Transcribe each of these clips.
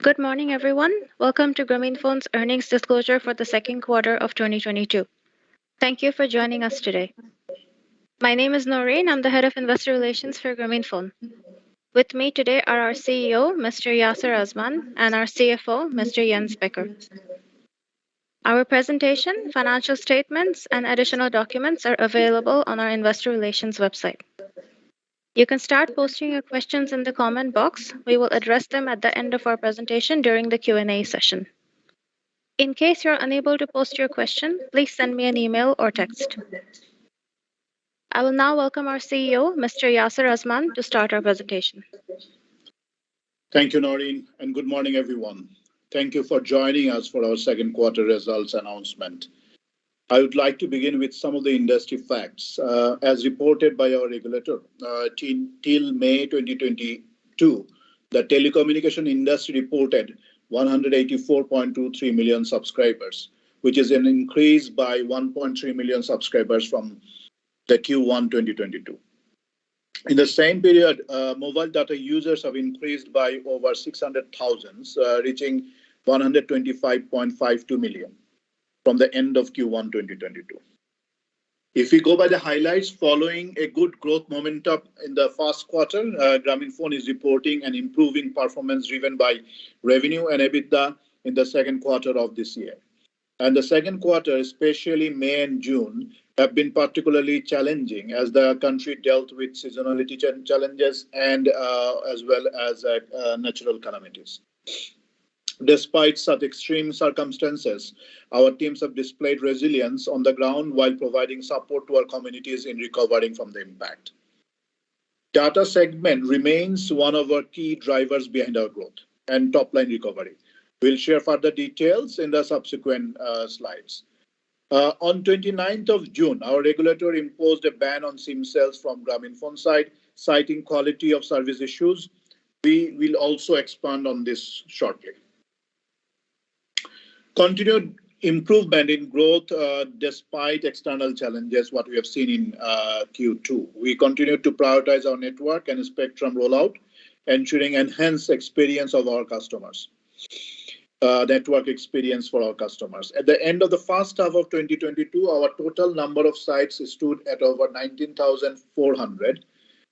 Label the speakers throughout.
Speaker 1: Good morning, everyone. Welcome to Grameenphone's earnings disclosure for the second quarter of 2022. Thank you for joining us today. My name is Noreen. I'm the head of investor relations for Grameenphone. With me today are our CEO, Mr. Yasser Azman, and our CFO, Mr. Jens Becker. Our presentation, financial statements, and additional documents are available on our investor relations website. You can start posting your questions in the comment box. We will address them at the end of our presentation during the Q&A session. In case you're unable to post your question, please send me an email or text. I will now welcome our CEO, Mr. Yasser Azman, to start our presentation.
Speaker 2: Thank you, Noreen, and good morning, everyone. Thank you for joining us for our second quarter results announcement. I would like to begin with some of the industry facts. As reported by our regulator, till May 2022, the telecommunication industry reported 184.23 million subscribers, which is an increase by 1.3 million subscribers from the Q1 2022. In the same period, mobile data users have increased by over 600,000, reaching 125.52 million from the end of Q1 2022. If we go by the highlights, following a good growth momentum in the first quarter, Grameenphone is reporting an improving performance driven by revenue and EBITDA in the second quarter of this year. And the second quarter, especially May and June, have been particularly challenging as the country dealt with seasonality challenges and as well as natural calamities. Despite such extreme circumstances, our teams have displayed resilience on the ground while providing support to our communities in recovering from the impact. Data segment remains one of our key drivers behind our growth and top-line recovery. We'll share further details in the subsequent slides. On 29th of June, our regulator imposed a ban on SIM sales from Grameenphone side, citing quality of service issues. We will also expand on this shortly. Continued improvement in growth despite external challenges, what we have seen in Q2. We continue to prioritize our network and spectrum rollout, ensuring enhanced experience of our customers. Network experience for our customers. At the end of the first half of 2022, our total number of sites stood at over 19,400.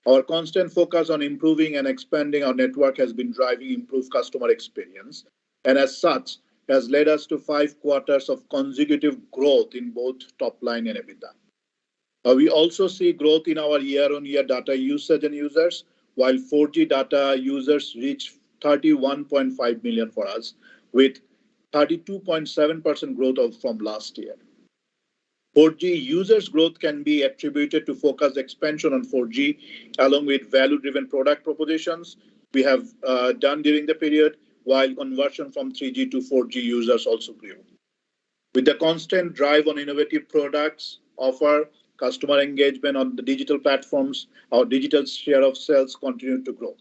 Speaker 2: Our constant focus on improving and expanding our network has been driving improved customer experience, and as such, has led us to 5 quarters of consecutive growth in both top line and EBITDA. We also see growth in our year-on-year data usage and users, while 4G data users reach 31.5 million for us, with 32.7% growth from last year. 4G users growth can be attributed to focused expansion on 4G, along with value-driven product propositions we have done during the period, while conversion from 3G to 4G users also grew. With the constant drive on innovative products, offer customer engagement on the digital platforms, our digital share of sales continued to grow,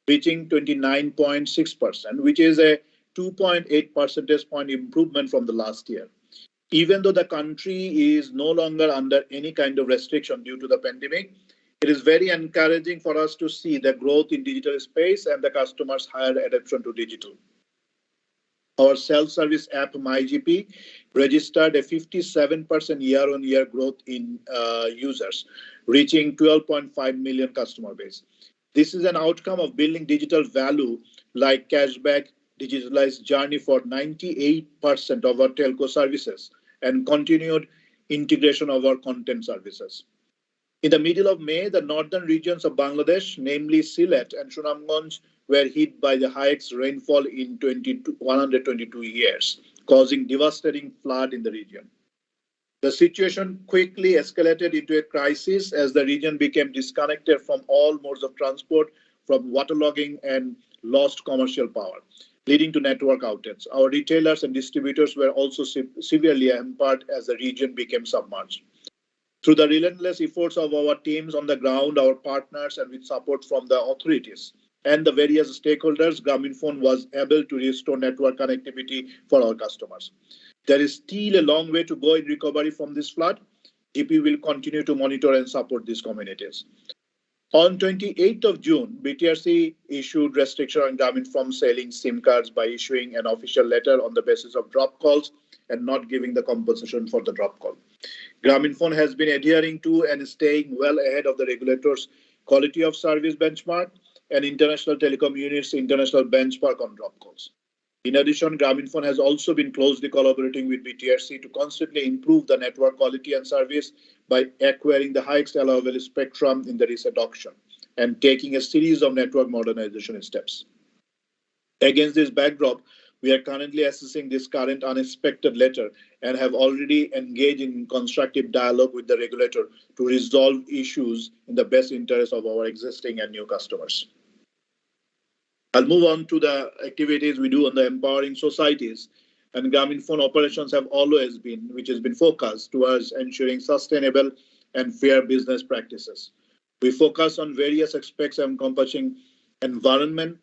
Speaker 2: reaching 29.6%, which is a 2.8 percentage point improvement from the last year. Even though the country is no longer under any kind of restriction due to the pandemic, it is very encouraging for us to see the growth in digital space and the customers' higher adoption to digital. Our self-service app MyGP registered a 57% year-on-year growth in users, reaching 12.5 million customer base. This is an outcome of building digital value like cashback, digitalized journey for 98% of our telco services, and continued integration of our content services. In the middle of May, the northern regions of Bangladesh, namely Sylhet and Sunamganj, were hit by the highest rainfall in 122 years, causing devastating flood in the region. The situation quickly escalated into a crisis as the region became disconnected from all modes of transport, from waterlogging and lost commercial power, leading to network outage. Our retailers and distributors were also severely hampered as the region became submerged. Through the relentless efforts of our teams on the ground, our partners, and with support from the authorities and the various stakeholders, Grameenphone was able to restore network connectivity for our customers. There is still a long way to go in recovery from this flood. GP will continue to monitor and support these communities. On 28th of June, BTRC issued restriction on Grameenphone selling SIM cards by issuing an official letter on the basis of drop calls and not giving the compensation for the drop call. Grameenphone has been adhering to and staying well ahead of the regulator's quality of service benchmark and International Telecom Unit's international benchmark on drop calls. In addition, Grameenphone has also been closely collaborating with BTRC to constantly improve the network quality and service by acquiring the highest allowable spectrum in the recent auction and taking a series of network modernization steps. Against this backdrop, we are currently assessing this current unexpected letter and have already engaged in constructive dialogue with the regulator to resolve issues in the best interest of our existing and new customers. I'll move on to the activities we do on the empowering societies. And Grameenphone operations have always been, which has been focused towards ensuring sustainable and fair business practices. We focus on various aspects encompassing environment,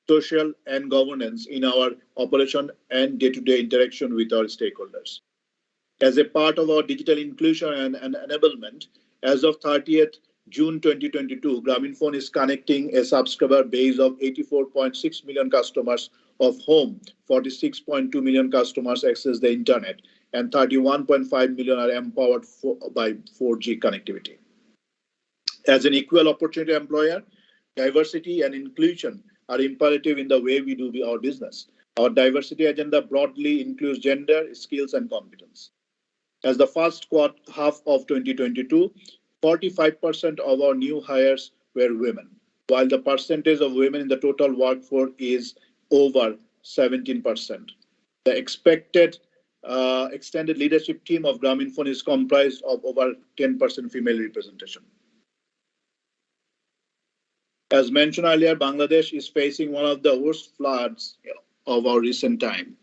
Speaker 2: social, and governance in our operation and day-to-day interaction with our stakeholders. As a part of our digital inclusion and enablement, as of 30th June 2022, Grameenphone is connecting a subscriber base of 84.6 million customers, of whom 46.2 million customers access the internet and 31.5 million are empowered by 4G connectivity. As an equal opportunity employer, diversity and inclusion are imperative in the way we do our business. Our diversity agenda broadly includes gender, skills, and competence. As the first half of 2022, 45% of our new hires were women, while the percentage of women in the total workforce is over 17%. The expected extended leadership team of Grameenphone is comprised of over 10% female representation. As mentioned earlier, Bangladesh is facing one of the worst floods of our recent time.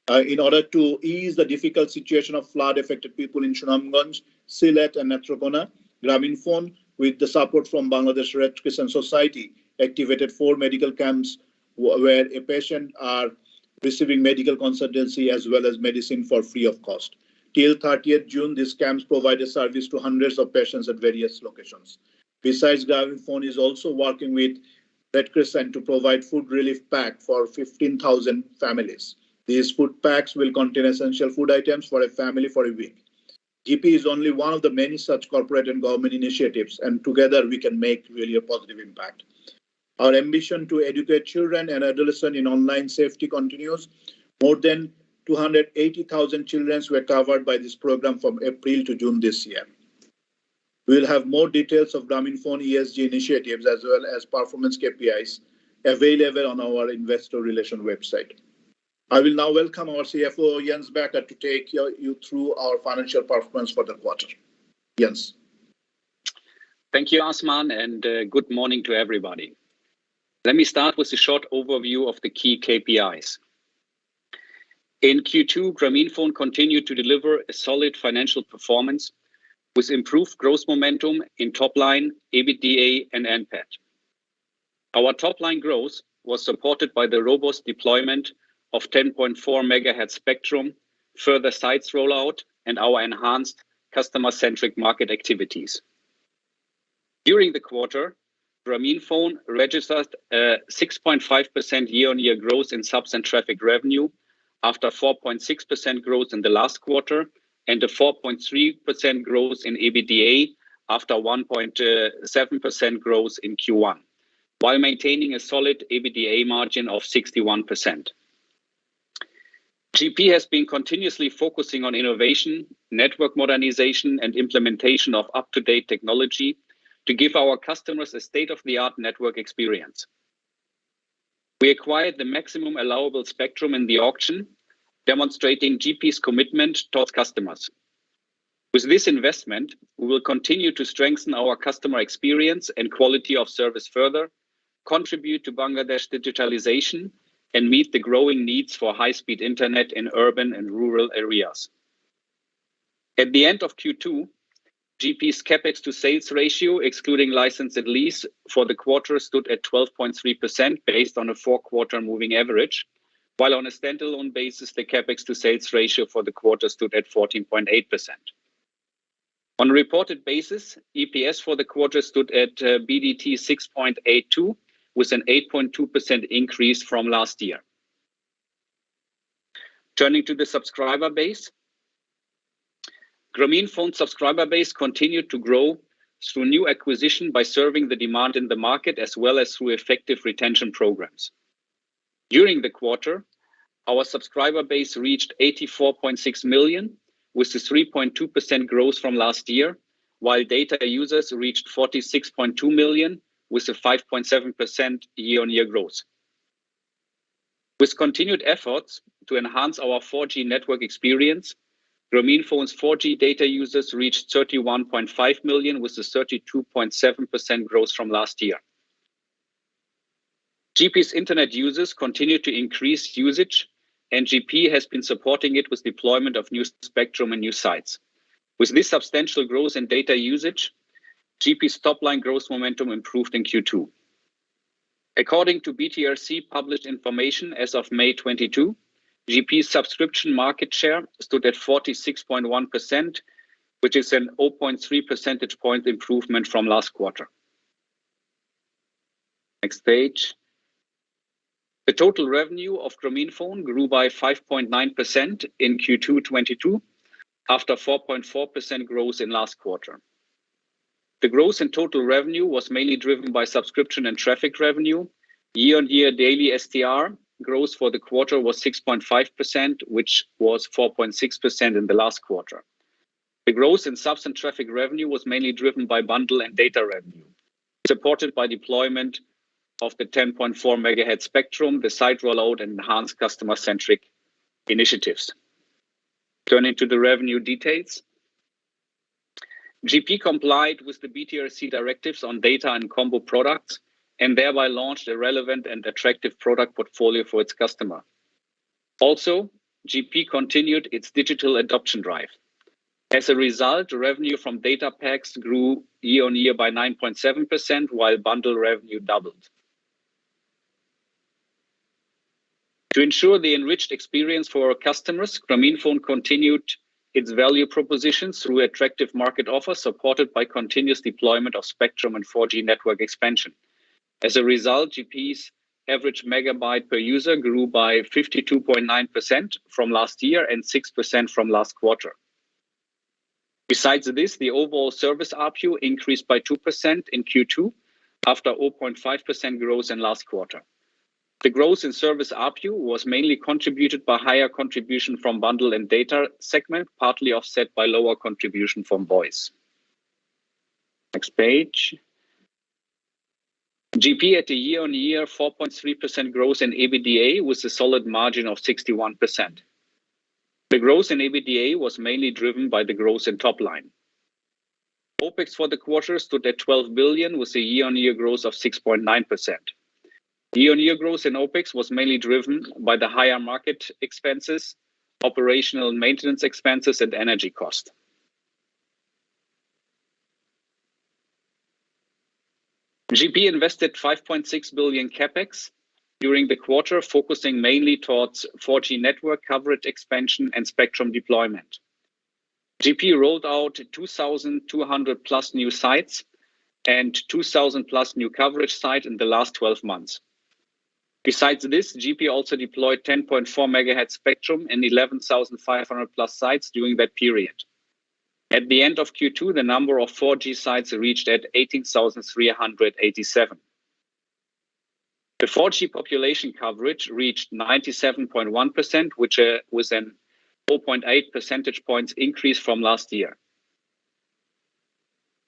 Speaker 2: In order to ease the difficult situation of flood-affected people in Sunamganj, Sylhet, and Netrokona, Grameenphone, with the support from Bangladesh Red Crescent Society, activated 4 medical camps where a patient are receiving medical consultancy as well as medicine for free of cost. Till 30th June, these camps provide a service to hundreds of patients at various locations. Besides, Grameenphone is also working with Red Crescent to provide food relief pack for 15,000 families. These food packs will contain essential food items for a family for a week. GP is only one of the many such corporate and government initiatives, and together we can make really a positive impact. Our ambition to educate children and adolescents in online safety continues. More than 280,000 children were covered by this program from April to June this year. We will have more details of Grameenphone ESG initiatives as well as performance KPIs available on our investor relation website. I will now welcome our CFO, Jens Becker, to take you through our financial performance for the quarter. Jens.
Speaker 3: Thank you, Azman, and good morning to everybody. Let me start with a short overview of the key KPIs. In Q2, Grameenphone continued to deliver a solid financial performance with improved growth momentum in top line, EBITDA, and NPAT. Our top line growth was supported by the robust deployment of 10.4 MHz spectrum, further sites rollout, and our enhanced customer-centric market activities. During the quarter, Grameenphone registered a 6.5% year-on-year growth in subs and traffic revenue after 4.6% growth in the last quarter and a 4.3% growth in EBITDA after 1.7% growth in Q1, while maintaining a solid EBITDA margin of 61%. GP has been continuously focusing on innovation, network modernization, and implementation of up-to-date technology to give our customers a state-of-the-art network experience. We acquired the maximum allowable spectrum in the auction, demonstrating GP's commitment towards customers. With this investment, we will continue to strengthen our customer experience and quality of service further, contribute to Bangladesh digitalization, and meet the growing needs for high-speed internet in urban and rural areas. At the end of Q2, GP's capex to sales ratio, excluding license and lease, for the quarter stood at 12.3% based on a 4-quarter moving average, while on a standalone basis, the capex to sales ratio for the quarter stood at 14.8%. On a reported basis, EPS for the quarter stood at BDT 6.82, with an 8.2% increase from last year. Turning to the subscriber base, Grameenphone subscriber base continued to grow through new acquisition by serving the demand in the market as well as through effective retention programs. During the quarter, our subscriber base reached 84.6 million, with a 3.2% growth from last year, while data users reached 46.2 million, with a 5.7% year-on-year growth. With continued efforts to enhance our 4G network experience, Grameenphone's 4G data users reached 31.5 million, with a 32.7% growth from last year. GP's internet users continue to increase usage, and GP has been supporting it with deployment of new spectrum and new sites. With this substantial growth in data usage, GP's top-line growth momentum improved in Q2. According to BTRC published information as of May 22, GP's subscription market share stood at 46.1%, which is an 0.3 percentage point improvement from last quarter. Next page. The total revenue of Grameenphone grew by 5.9% in Q2 22, after 4.4% growth in last quarter. The growth in total revenue was mainly driven by subscription and traffic revenue. Year-on-year daily STR growth for the quarter was 6.5%, which was 4.6% in the last quarter. The growth in subs and traffic revenue was mainly driven by bundle and data revenue, supported by deployment of the 10.4 MHz spectrum, the site rollout, and enhanced customer-centric initiatives. Turning to the revenue details. GP complied with the BTRC directives on data and combo products, and thereby launched a relevant and attractive product portfolio for its customer. Also, GP continued its digital adoption drive. As a result, revenue from data packs grew year-on-year by 9.7%, while bundle revenue doubled. To ensure the enriched experience for our customers, Grameenphone continued its value propositions through attractive market offers, supported by continuous deployment of spectrum and 4G network expansion. As a result, GP's average megabyte per user grew by 52.9% from last year and 6% from last quarter. Besides this, the overall service ARPU increased by 2% in Q2 after 0.5% growth in last quarter. The growth in service ARPU was mainly contributed by higher contribution from bundle and data segment, partly offset by lower contribution from voice. Next page. GP at a year-on-year 4.3% growth in EBITDA with a solid margin of 61%. The growth in EBITDA was mainly driven by the growth in top line. OPEX for the quarter stood at 12 billion with a year-on-year growth of 6.9%. Year-on-year growth in OPEX was mainly driven by the higher market expenses, operational and maintenance expenses, and energy cost. GP invested 5.6 billion capex during the quarter, focusing mainly towards 4G network coverage expansion and spectrum deployment. GP rolled out 2,200 plus new sites and 2,000 plus new coverage sites in the last 12 months. Besides this, GP also deployed 10.4 MHz spectrum in 11,500 plus sites during that period. At the end of Q2, the number of 4G sites reached at 18,387. The 4G population coverage reached 97.1%, which was an 0.8 percentage points increase from last year.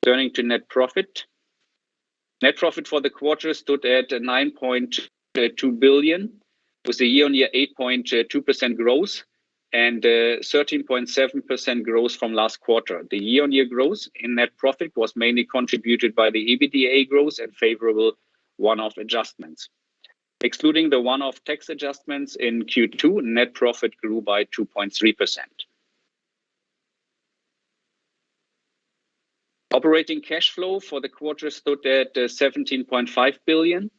Speaker 3: Turning to net profit. Net profit for the quarter stood at 9.2 billion, with a year-on-year 8.2% growth and 13.7% growth from last quarter. The year-on-year growth in net profit was mainly contributed by the EBITDA growth and favorable one-off adjustments. Excluding the one-off tax adjustments in Q2, net profit grew by 2.3%. Operating cash flow for the quarter stood at 17.5 billion.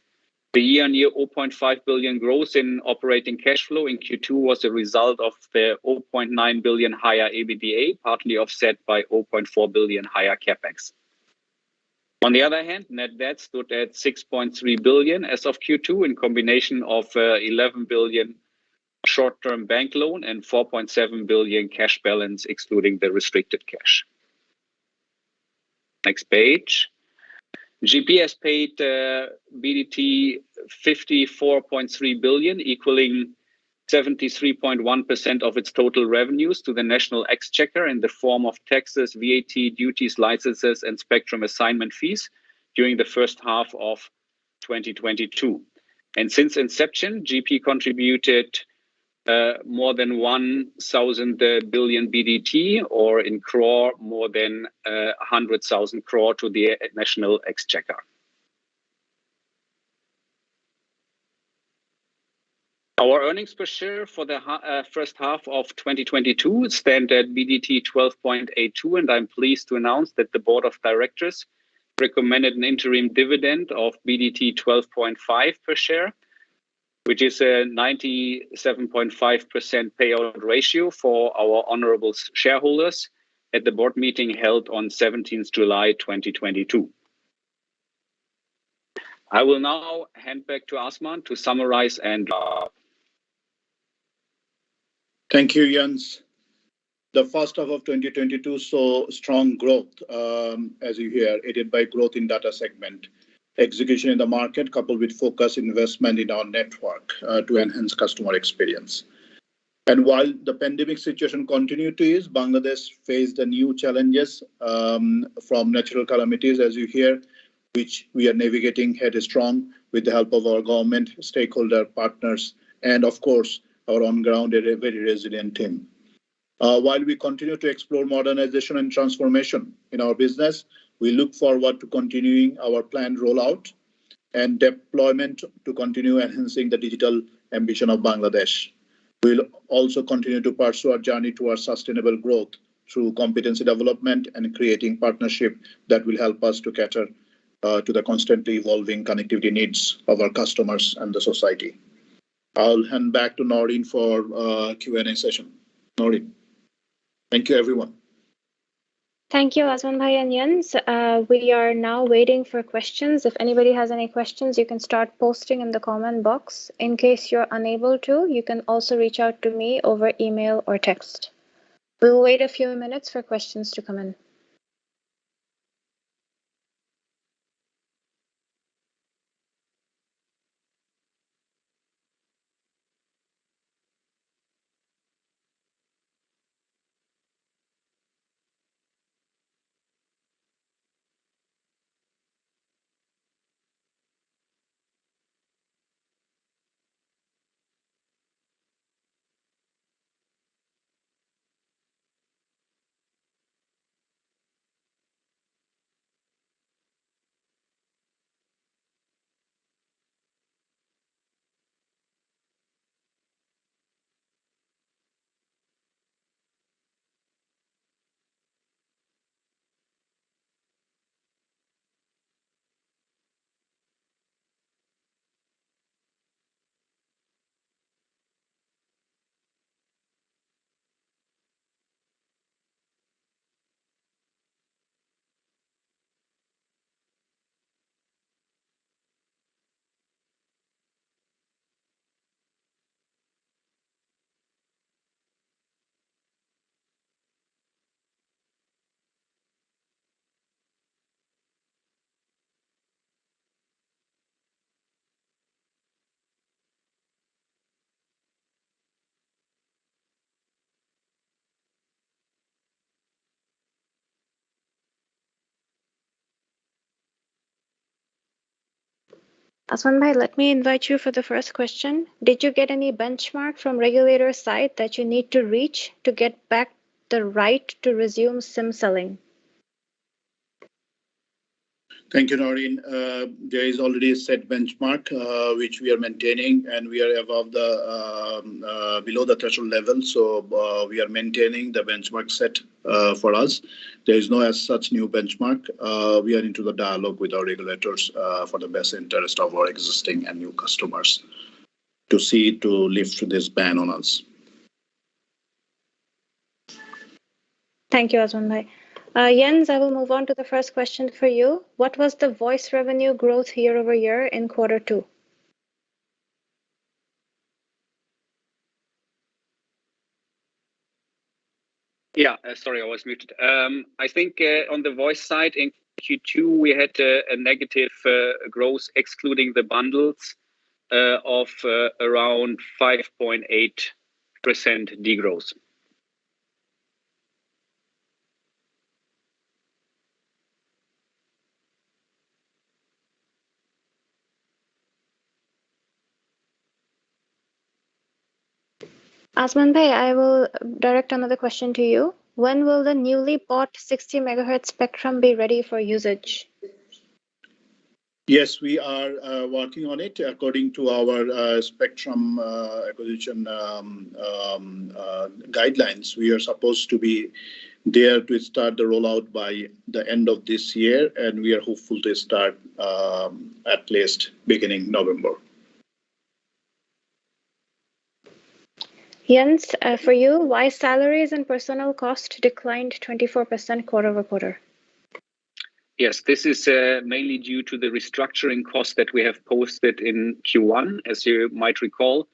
Speaker 3: The year-on-year 0.5 billion growth in operating cash flow in Q2 was a result of the 0.9 billion higher EBITDA, partly offset by 0.4 billion higher CapEx. On the other hand, net debt stood at 6.3 billion as of Q2 in combination of 11 billion short-term bank loan and 4.7 billion cash balance excluding the restricted cash. Next page. GP has paid BDT 54.3 billion, equaling 73.1% of its total revenues to the national exchequer in the form of taxes, VAT, duties, licenses, and spectrum assignment fees during the first half of 2022. And since inception, GP contributed more than 1,000 billion BDT, or in crore, more than 100,000 crore to the national exchequer. Our earnings per share for the first half of 2022 stand at BDT 12.82, and I'm pleased to announce that the board of directors recommended an interim dividend of BDT 12.5 per share, which is a 97.5% payout ratio for our honorable shareholders at the board meeting held on 17th July 2022. I will now hand back to Azman to summarize and
Speaker 2: Thank you, Jens. The first half of 2022 saw strong growth, as you hear, aided by growth in data segment, execution in the market, coupled with focused investment in our network to enhance customer experience. And while the pandemic situation continued to ease, Bangladesh faced the new challenges from natural calamities, as you hear, which we are navigating headstrong with the help of our government, stakeholder partners, and of course, our on-ground a very resilient team. While we continue to explore modernization and transformation in our business, we look forward to continuing our planned rollout and deployment to continue enhancing the digital ambition of Bangladesh. We'll also continue to pursue our journey towards sustainable growth through competency development and creating partnership that will help us to cater to the constantly evolving connectivity needs of our customers and the society. I'll hand back to Noreen for Q&A session. Noreen. Thank you, everyone.
Speaker 1: Thank you, Azman Bhai and Jens. We are now waiting for questions. If anybody has any questions, you can start posting in the comment box. In case you're unable to, you can also reach out to me over email or text. We'll wait a few minutes for questions to come in. Azman Bhai, let me invite you for the first question. Did you get any benchmark from regulator side that you need to reach to get back the right to resume SIM selling?
Speaker 2: Thank you, Noreen. There is already a set benchmark which we are maintaining, and we are above the below the threshold level. So we are maintaining the benchmark set for us. There is no as such new benchmark. We are into the dialogue with our regulators for the best interest of our existing and new customers to see to lift this ban on us.
Speaker 1: Thank you, Azman Bhai. Jens, I will move on to the first question for you. What was the voice revenue growth year over year in quarter two?
Speaker 3: Yeah, sorry, I was muted. I think on the voice side in Q2, we had a negative growth excluding the bundles of around 5.8% degrowth.
Speaker 1: Azman Bhai, I will direct another question to you. When will the newly bought 60 megahertz spectrum be ready for usage?
Speaker 2: Yes, we are working on it according to our spectrum acquisition guidelines. We are supposed to be there to start the rollout by the end of this year, and we are hopeful to start at least beginning November.
Speaker 1: Jens, for you, why salaries and personnel cost declined 24% quarter over quarter?
Speaker 3: Yes, this is mainly due to the restructuring cost that we have posted in Q1, as you might recall,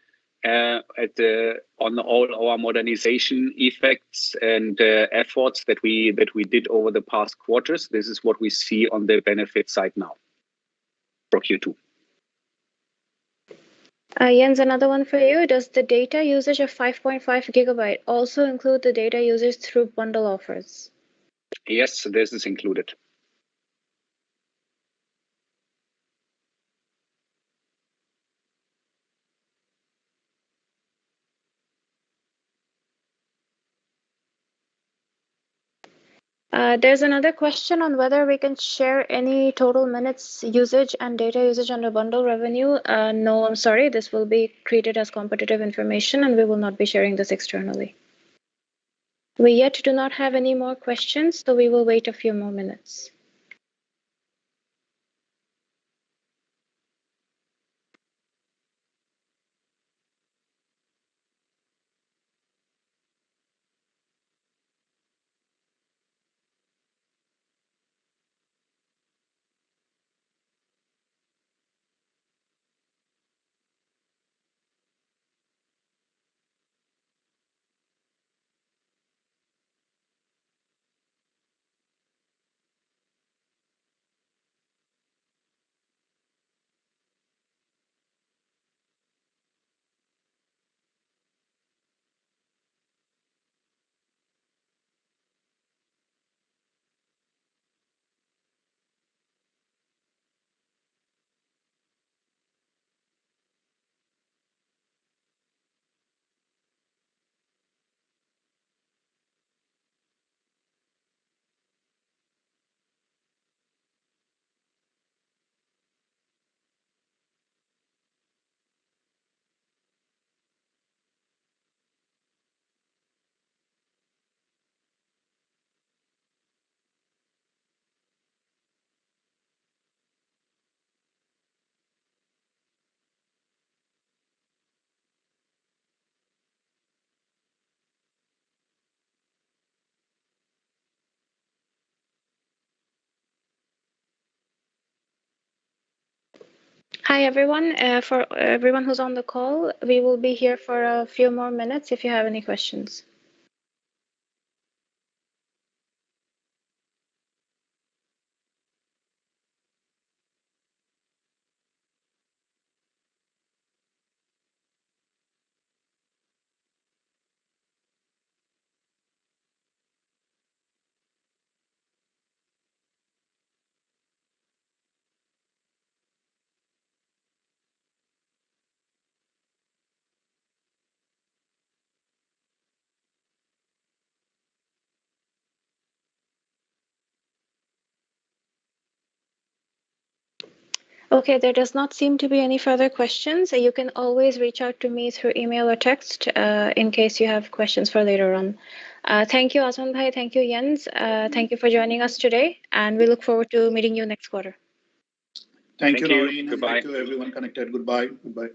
Speaker 3: on all our modernization effects and efforts that we did over the past quarters. This is what we see on the benefit side now for Q2.
Speaker 1: Jens, another one for you. Does the data usage of 5.5 gigabyte also include the data usage through bundle offers?
Speaker 3: Yes, this is included.
Speaker 1: There's another question on whether we can share any total minutes usage and data usage under bundle revenue. No, I'm sorry. This will be treated as competitive information and we will not be sharing this externally. We yet do not have any more questions, so we will wait a few more minutes. Hi, everyone. For everyone who's on the call, we will be here for a few more minutes if you have any questions. Okay, there does not seem to be any further questions. You can always reach out to me through email or text in case you have questions for later on. Thank you, Osman Bhai. Thank you, Jens. Thank you for joining us today, and we look forward to meeting you next quarter.
Speaker 2: Thank you,
Speaker 3: Thank you.
Speaker 2: Noreen.
Speaker 3: Goodbye.
Speaker 2: Thank you, everyone connected. Goodbye. Goodbye.